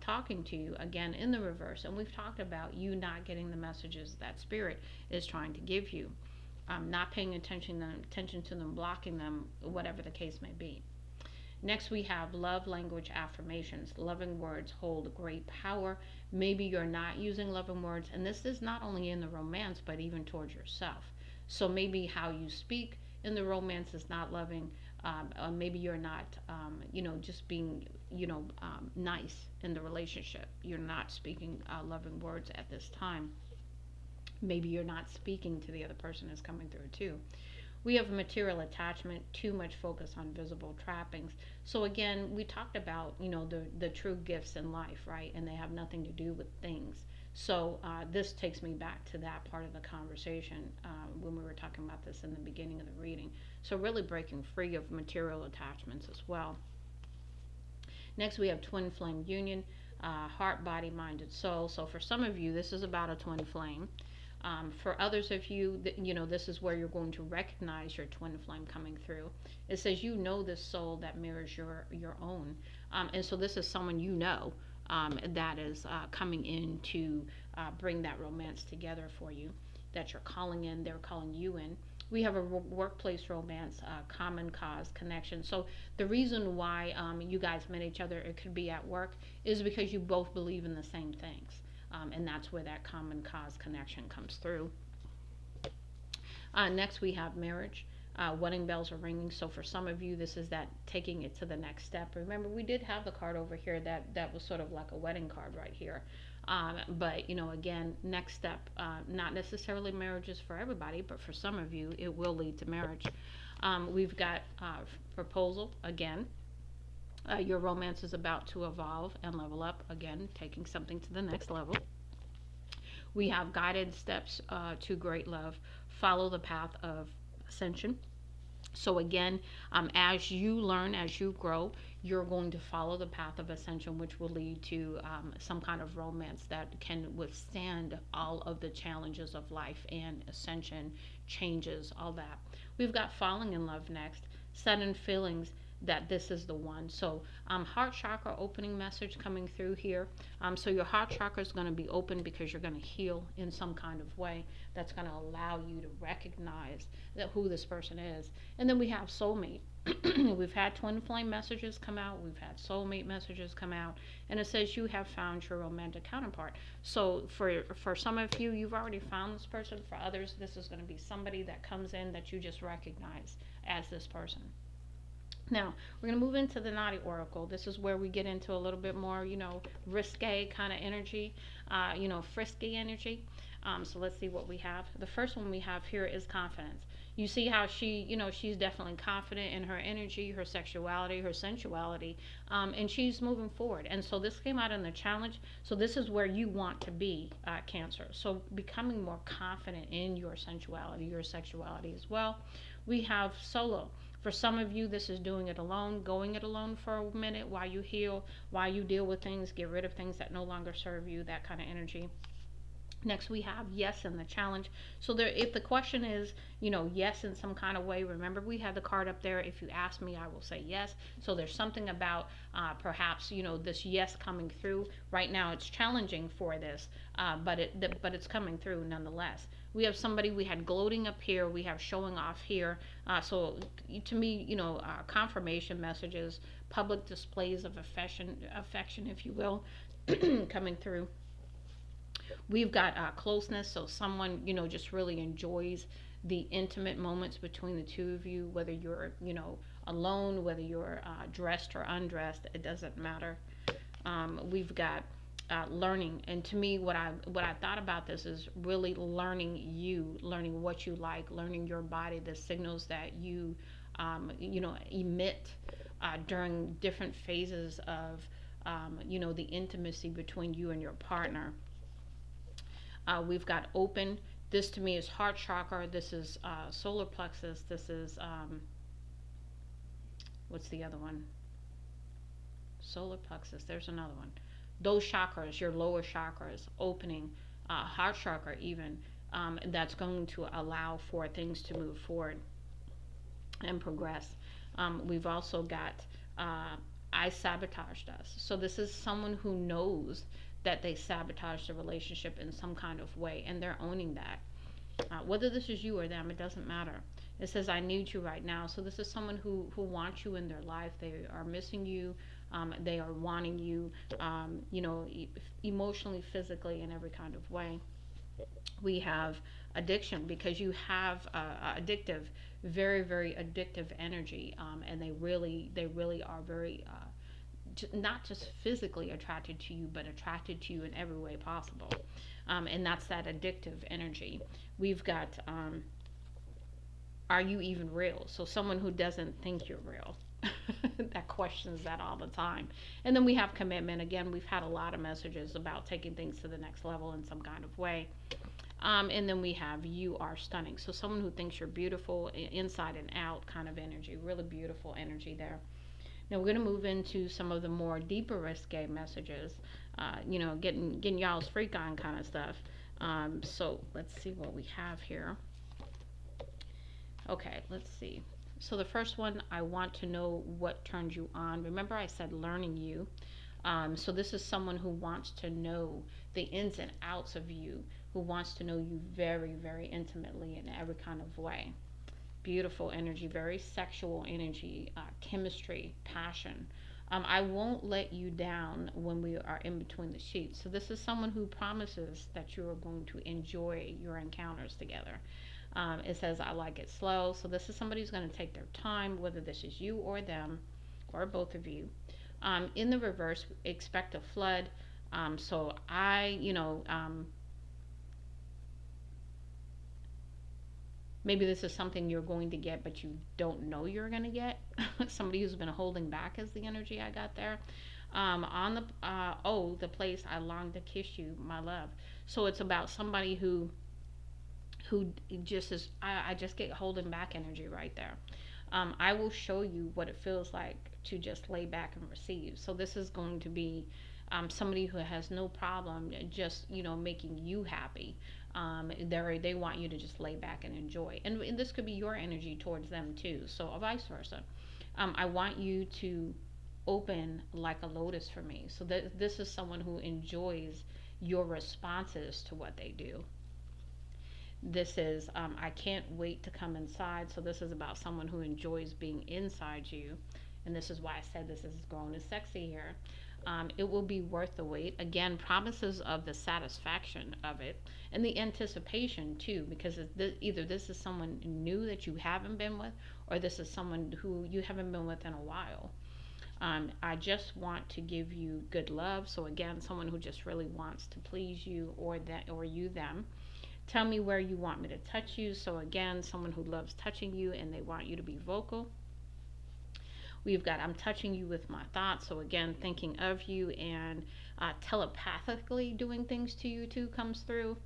talking to you again in the reverse, and we've talked about you not getting the messages that Spirit is trying to give you, not paying attention to them, blocking them, whatever the case may be. Next, we have love language affirmations. Loving words hold great power. Maybe you're not using loving words, and this is not only in the romance, but even towards yourself. So maybe how you speak in the romance is not loving. Maybe you're not, just being, nice in the relationship. You're not speaking loving words at this time. Maybe you're not speaking to the other person is coming through too. We have material attachment, too much focus on visible trappings. So again, we talked about, the true gifts in life, right? And they have nothing to do with things. So this takes me back to that part of the conversation when we were talking about this in the beginning of the reading. So really breaking free of material attachments as well. Next, we have twin flame union, heart, body, mind, and soul. So for some of you, this is about a twin flame. For others of you, this is where you're going to recognize your twin flame coming through. It says you know this soul that mirrors your own, and so this is someone that is coming in to bring that romance together for you. That you're calling in, they're calling you in. We have a workplace romance, common cause connection. So the reason why you guys met each other, it could be at work, is because you both believe in the same things. And that's where that common cause connection comes through. Next, we have marriage. Wedding bells are ringing. So for some of you, this is that taking it to the next step. Remember, we did have the card over here that was sort of like a wedding card right here. But again, next step. Not necessarily marriages for everybody, but for some of you, it will lead to marriage. We've got proposal again. Your romance is about to evolve and level up again, taking something to the next level. We have guided steps to great love. Follow the path of ascension. So again, as you learn, as you grow, you're going to follow the path of ascension, which will lead to some kind of romance that can withstand all of the challenges of life and ascension, changes, all that. We've got falling in love next. Sudden feelings that this is the one. So heart chakra opening message coming through here. So your heart chakra is going to be open because you're going to heal in some kind of way that's going to allow you to recognize that who this person is. And then we have soulmate. We've had twin flame messages come out. We've had soulmate messages come out. And it says you have found your romantic counterpart. So for some of you, you've already found this person. For others, this is going to be somebody that comes in that you just recognize as this person. Now, we're going to move into the Naughty Oracle. This is where we get into a little bit more, risque kind of energy, frisky energy. So let's see what we have. The first one we have here is confidence. You see how she's definitely confident in her energy, her sexuality, her sensuality, and she's moving forward. And so this came out in the challenge. So this is where you want to be, Cancer. So becoming more confident in your sensuality, your sexuality as well. We have solo. For some of you, this is doing it alone, going it alone for a minute while you heal, while you deal with things, get rid of things that no longer serve you, that kind of energy. Next, we have yes in the challenge. So there, if the question is, yes in some kind of way, remember we had the card up there. If you ask me, I will say yes. So there's something about perhaps, this yes coming through. Right now, it's challenging for this, but it's coming through nonetheless. We have somebody, we had gloating up here, we have showing off here. So to me, confirmation messages, public displays of affection, if you will, coming through. We've got closeness, so someone, just really enjoys the intimate moments between the two of you, whether you're, alone, whether you're dressed or undressed, it doesn't matter. We've got learning, and to me, what I thought about this is really learning you, learning what you like, learning your body, the signals that you, emit during different phases of, the intimacy between you and your partner. We've got open. This to me is heart chakra. This is solar plexus. This is, what's the other one? Solar plexus. There's another one. Those chakras, your lower chakras, opening, heart chakra even, that's going to allow for things to move forward and progress. We've also got I sabotaged us. So this is someone who knows that they sabotaged the relationship in some kind of way, and they're owning that. Whether this is you or them, it doesn't matter. It says, I need you right now. So this is someone who wants you in their life. They are missing you. They are wanting you, emotionally, physically, in every kind of way. We have addiction, because you have addictive, very, very addictive energy, and they really are very not just physically attracted to you, but attracted to you in every way possible. And that's that addictive energy. We've got are you even real? So someone who doesn't think you're real. That questions that all the time. And then we have commitment. Again, we've had a lot of messages about taking things to the next level in some kind of way. And then we have you are stunning. So someone who thinks you're beautiful inside and out kind of energy, really beautiful energy there. Now we're going to move into some of the more deeper risque messages, getting y'all's freak on kind of stuff. So let's see what we have here. Okay, let's see. So the first one, I want to know what turns you on. Remember, I said learning you. So this is someone who wants to know the ins and outs of you, who wants to know you very, very intimately in every kind of way. Beautiful energy, very sexual energy, chemistry, passion. I won't let you down when we are in between the sheets. So this is someone who promises that you are going to enjoy your encounters together. It says, I like it slow. So this is somebody who's going to take their time, whether this is you or them or both of you. In the reverse, expect a flood. So maybe this is something you're going to get, but you don't know you're going to get. Somebody who's been holding back is the energy I got there. On the the place I long to kiss you, my love. So it's about somebody who just is. I just get holding back energy right there. I will show you what it feels like to just lay back and receive. So this is going to be somebody who has no problem just making you happy. They want you to just lay back and enjoy, and this could be your energy towards them too. So or vice versa. I want you to open like a lotus for me. So this is someone who enjoys your responses to what they do. This is I can't wait to come inside. So this is about someone who enjoys being inside you, and this is why I said this is grown as sexy here. It will be worth the wait. Again, promises of the satisfaction of it and the anticipation too, because either this is someone new that you haven't been with, or this is someone who you haven't been with in a while. I just want to give you good love. So again, someone who just really wants to please you, or that, or you them. Tell me where you want me to touch you. So again, someone who loves touching you and they want you to be vocal. We've got I'm touching you with my thoughts. So again, thinking of you and telepathically doing things to you too comes through.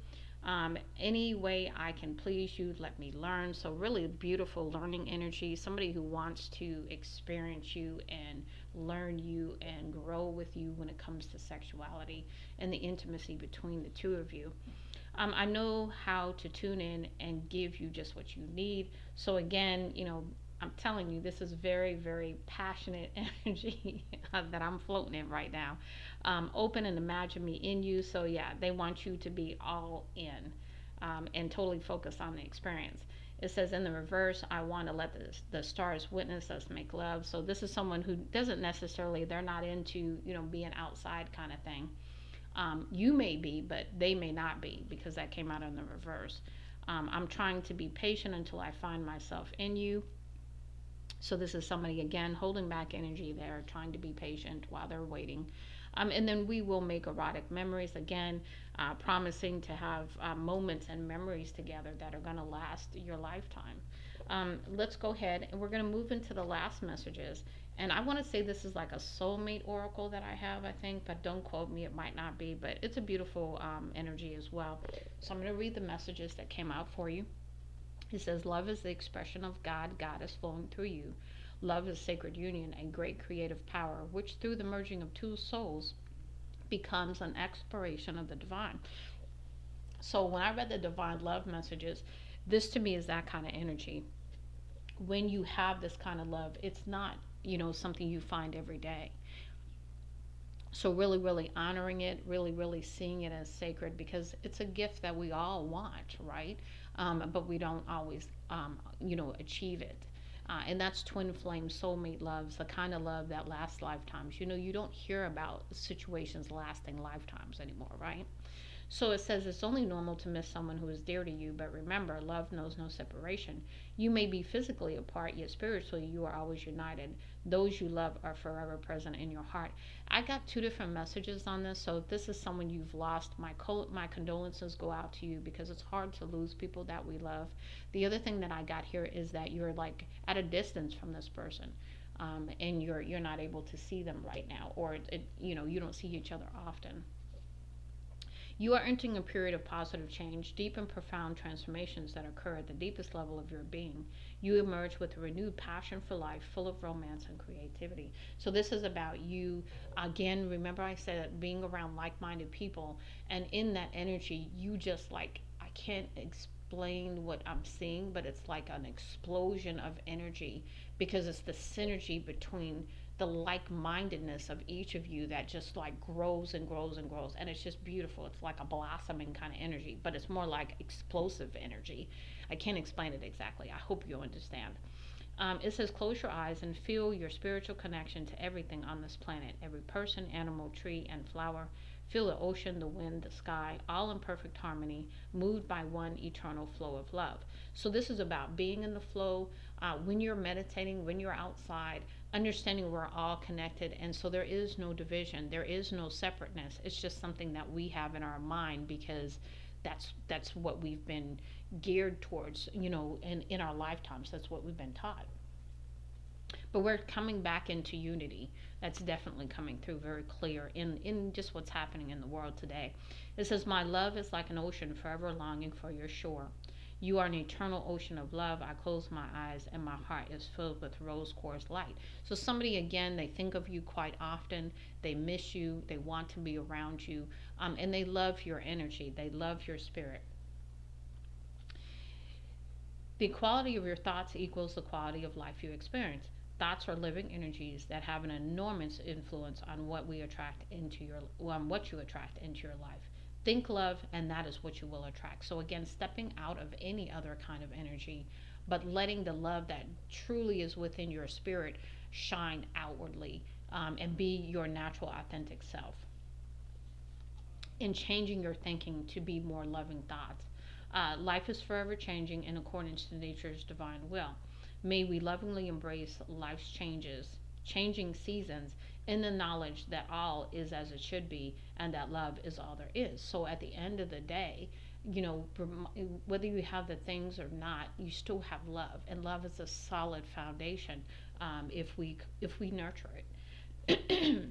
Any way I can please you, let me learn. So really beautiful learning energy. Somebody who wants to experience you and learn you and grow with you when it comes to sexuality and the intimacy between the two of you. I know how to tune in and give you just what you need. So again, I'm telling you, this is very, very passionate energy that I'm floating in right now. Open and imagine me in you. So yeah, they want you to be all in and totally focus on the experience. It says in the reverse, I want to let the stars witness us make love. So this is someone who doesn't necessarily, they're not into, being outside kind of thing. You may be, but they may not be, because that came out in the reverse. I'm trying to be patient until I find myself in you. So this is somebody again holding back energy there, trying to be patient while they're waiting. And then we will make erotic memories again, promising to have moments and memories together that are going to last your lifetime. Let's go ahead and we're going to move into the last messages. And I want to say this is like a soulmate oracle that I have, I think, but don't quote me, it might not be, but it's a beautiful energy as well. So I'm going to read the messages that came out for you. It says, love is the expression of God, Goddess flowing through you. Love is sacred union and great creative power, which through the merging of two souls becomes an exploration of the divine. So when I read the divine love messages, this to me is that kind of energy. When you have this kind of love, it's not, something you find every day. So really, really honoring it, really, really seeing it as sacred, because it's a gift that we all want, right? But we don't always, achieve it. And that's twin flame soulmate loves, the kind of love that lasts lifetimes. You don't hear about situations lasting lifetimes anymore, right? So it says it's only normal to miss someone who is dear to you, but remember, love knows no separation. You may be physically apart, yet spiritually you are always united. Those you love are forever present in your heart. I got two different messages on this. So if this is someone you've lost, my condolences go out to you, because it's hard to lose people that we love. The other thing that I got here is that you're like at a distance from this person. And you're not able to see them right now, or you don't see each other often. You are entering a period of positive change, deep and profound transformations that occur at the deepest level of your being. You emerge with a renewed passion for life, full of romance and creativity. So, this is about you. Again, remember I said being around like minded people, and in that energy, you just like, I can't explain what I'm seeing, but it's like an explosion of energy, because it's the synergy between the like-mindedness of each of you that just like grows and grows and grows, and it's just beautiful. It's like a blossoming kind of energy, but it's more like explosive energy. I can't explain it exactly. I hope you understand. It says close your eyes and feel your spiritual connection to everything on this planet, every person, animal, tree, and flower. Feel the ocean, the wind, the sky, all in perfect harmony, moved by one eternal flow of love. So, this is about being in the flow. When you're meditating, when you're outside, understanding we're all connected. And so, there is no division, there is no separateness. It's just something that we have in our mind, because that's what we've been geared towards, in our lifetimes. That's what we've been taught. But we're coming back into unity. That's definitely coming through very clear in just what's happening in the world today. It says, my love is like an ocean forever longing for your shore. You are an eternal ocean of love. I close my eyes and my heart is filled with rose quartz light. So, somebody, again, they think of you quite often. They miss you. They want to be around you. And they love your energy. They love your spirit. The quality of your thoughts equals the quality of life you experience. Thoughts are living energies that have an enormous influence on what you attract into your life. Think love, and that is what you will attract. So again, stepping out of any other kind of energy, but letting the love that truly is within your spirit shine outwardly, and be your natural, authentic self, and changing your thinking to be more loving thoughts. Life is forever changing in accordance to nature's divine will. May we lovingly embrace life's changing seasons, in the knowledge that all is as it should be, and that love is all there is. So at the end of the day, whether you have the things or not, you still have love, and love is a solid foundation, if we nurture it.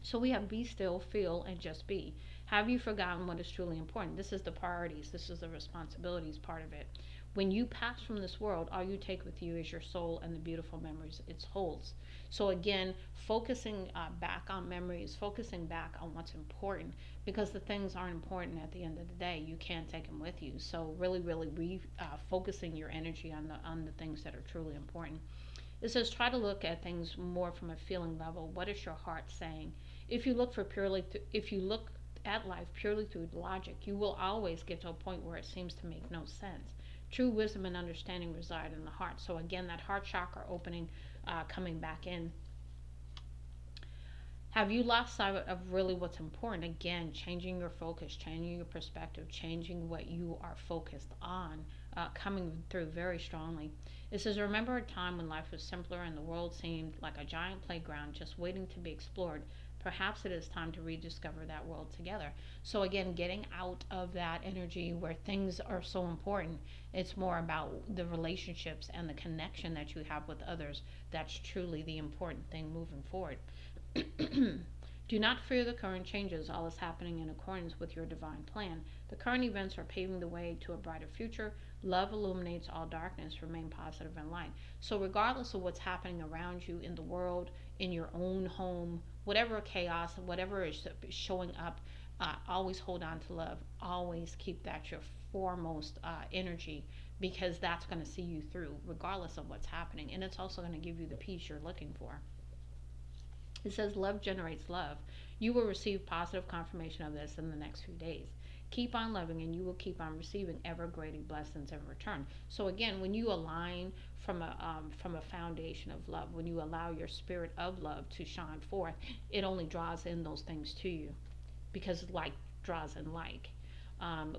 So we have be still, feel, and just be. Have you forgotten what is truly important? This is the priorities, this is the responsibilities part of it. When you pass from this world, all you take with you is your soul and the beautiful memories it holds. So, again, focusing back on memories, focusing back on what's important, because the things aren't important at the end of the day. You can't take them with you. So, really, really focusing your energy on the things that are truly important. It says try to look at things more from a feeling level. What is your heart saying? If you look at life purely through logic, you will always get to a point where it seems to make no sense. True wisdom and understanding reside in the heart. So again, that heart chakra opening, coming back in. Have you lost sight of really what's important? Again, changing your focus, changing your perspective, changing what you are focused on, coming through very strongly. It says, remember a time when life was simpler and the world seemed like a giant playground just waiting to be explored. Perhaps it is time to rediscover that world together. So, again, getting out of that energy where things are so important. It's more about the relationships and the connection that you have with others. That's truly the important thing moving forward. Do not fear the current changes. All is happening in accordance with your divine plan. The current events are paving the way to a brighter future. Love illuminates all darkness. Remain positive and light. So, regardless of what's happening around you in the world, in your own home, whatever chaos, whatever is showing up, always hold on to love. Always keep that your foremost energy, because that's going to see you through, regardless of what's happening. And it's also going to give you the peace you're looking for. It says love generates love. You will receive positive confirmation of this in the next few days. Keep on loving, and you will keep on receiving ever greater blessings in return. So again, when you align from a foundation of love, when you allow your spirit of love to shine forth, it only draws in those things to you, because like draws in like.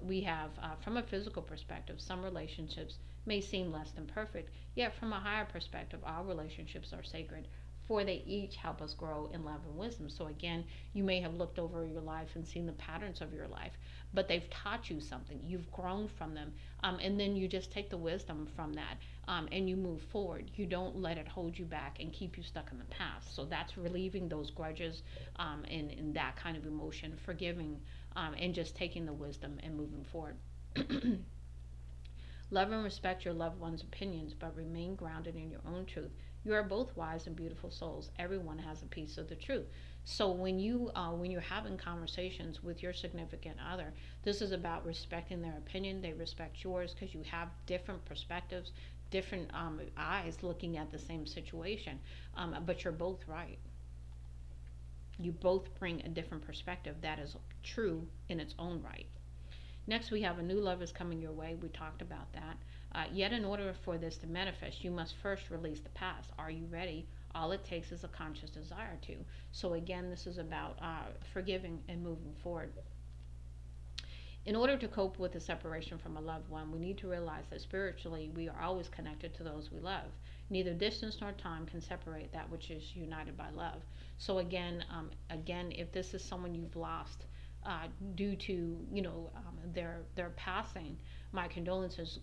We have, from a physical perspective, some relationships may seem less than perfect, yet from a higher perspective, all relationships are sacred, for they each help us grow in love and wisdom. So again, you may have looked over your life and seen the patterns of your life, but they've taught you something. You've grown from them, and then you just take the wisdom from that, and you move forward. You don't let it hold you back and keep you stuck in the past. So that's relieving those grudges, and that kind of emotion, forgiving, and just taking the wisdom and moving forward. Love and respect your loved one's opinions, but remain grounded in your own truth. You are both wise and beautiful souls. Everyone has a piece of the truth. So when you're having conversations with your significant other, this is about respecting their opinion. They respect yours because you have different perspectives, different eyes looking at the same situation. But you're both right. You both bring a different perspective that is true in its own right. Next, we have a new love is coming your way. We talked about that. Yet, in order for this to manifest, you must first release the past. Are you ready? All it takes is a conscious desire to. So, again, this is about forgiving and moving forward. In order to cope with the separation from a loved one, we need to realize that spiritually we are always connected to those we love. Neither distance nor time can separate that which is united by love. So again, if this is someone you've lost due to their passing, my condolences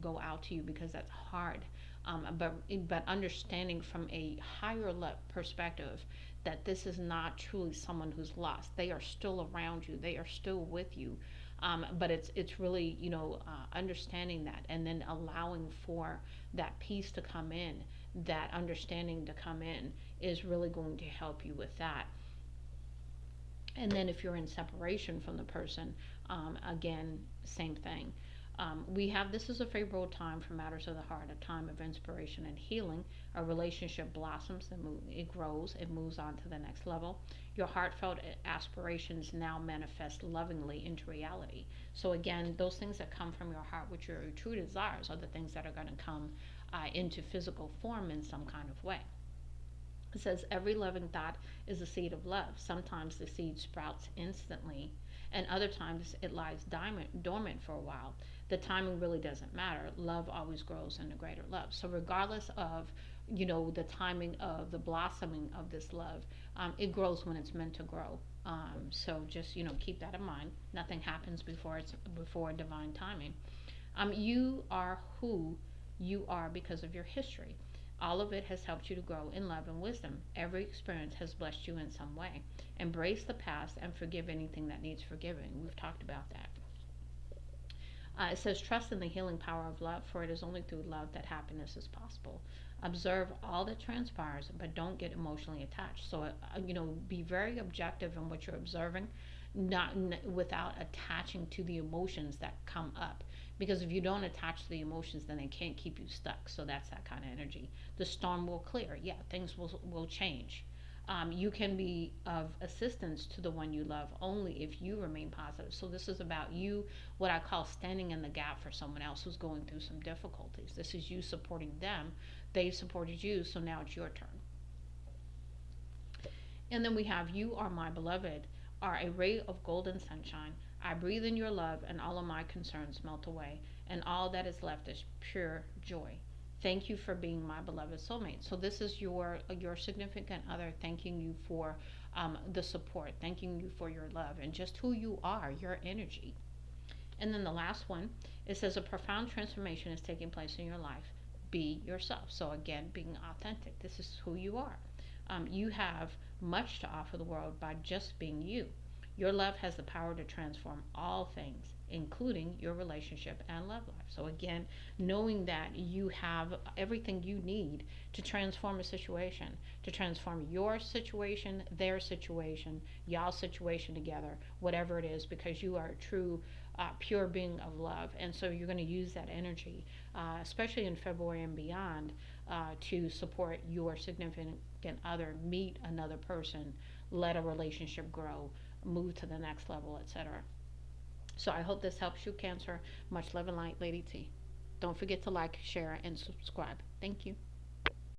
go out to you because that's hard. But understanding from a higher perspective that this is not truly someone who's lost. They are still around you. They are still with you. But it's really understanding that and then allowing for that peace to come in, that understanding to come in is really going to help you with that. And then if you're in separation from the person, again, same thing. We have this is a favorable time for matters of the heart, a time of inspiration and healing. A relationship blossoms and it grows, it moves on to the next level. Your heartfelt aspirations now manifest lovingly into reality. So again, those things that come from your heart, which are your true desires, are the things that are going to come into physical form in some kind of way. It says every loving thought is a seed of love. Sometimes the seed sprouts instantly, and other times it lies dormant for a while. The timing really doesn't matter. Love always grows into greater love. So regardless of the timing of the blossoming of this love, it grows when it's meant to grow. So just keep that in mind. Nothing happens before divine timing. You are who you are because of your history. All of it has helped you to grow in love and wisdom. Every experience has blessed you in some way. Embrace the past and forgive anything that needs forgiving. We've talked about that. It says, trust in the healing power of love, for it is only through love that happiness is possible. Observe all that transpires, but don't get emotionally attached. So, be very objective in what you're observing, not without attaching to the emotions that come up. Because if you don't attach to the emotions, then they can't keep you stuck. So that's that kind of energy. The storm will clear. Yeah, things will change. You can be of assistance to the one you love only if you remain positive. So this is about you, what I call standing in the gap for someone else who's going through some difficulties. This is you supporting them. They've supported you, so now it's your turn. And then we have you are my beloved, are a ray of golden sunshine. I breathe in your love, and all of my concerns melt away, and all that is left is pure joy. Thank you for being my beloved soulmate. So this is your significant other thanking you for the support, thanking you for your love, and just who you are, your energy. And then the last one, it says a profound transformation is taking place in your life. Be yourself. So again, being authentic. This is who you are. You have much to offer the world by just being you. Your love has the power to transform all things, including your relationship and love life. So again, knowing that you have everything you need to transform a situation, to transform your situation, their situation, y'all's situation together, whatever it is, because you are a true, pure being of love. And so you're going to use that energy, especially in February and beyond, to support your significant other, meet another person, let a relationship grow, move to the next level, etc. So I hope this helps you, Cancer. Much love and light, Lady T. Don't forget to like, share, and subscribe. Thank you.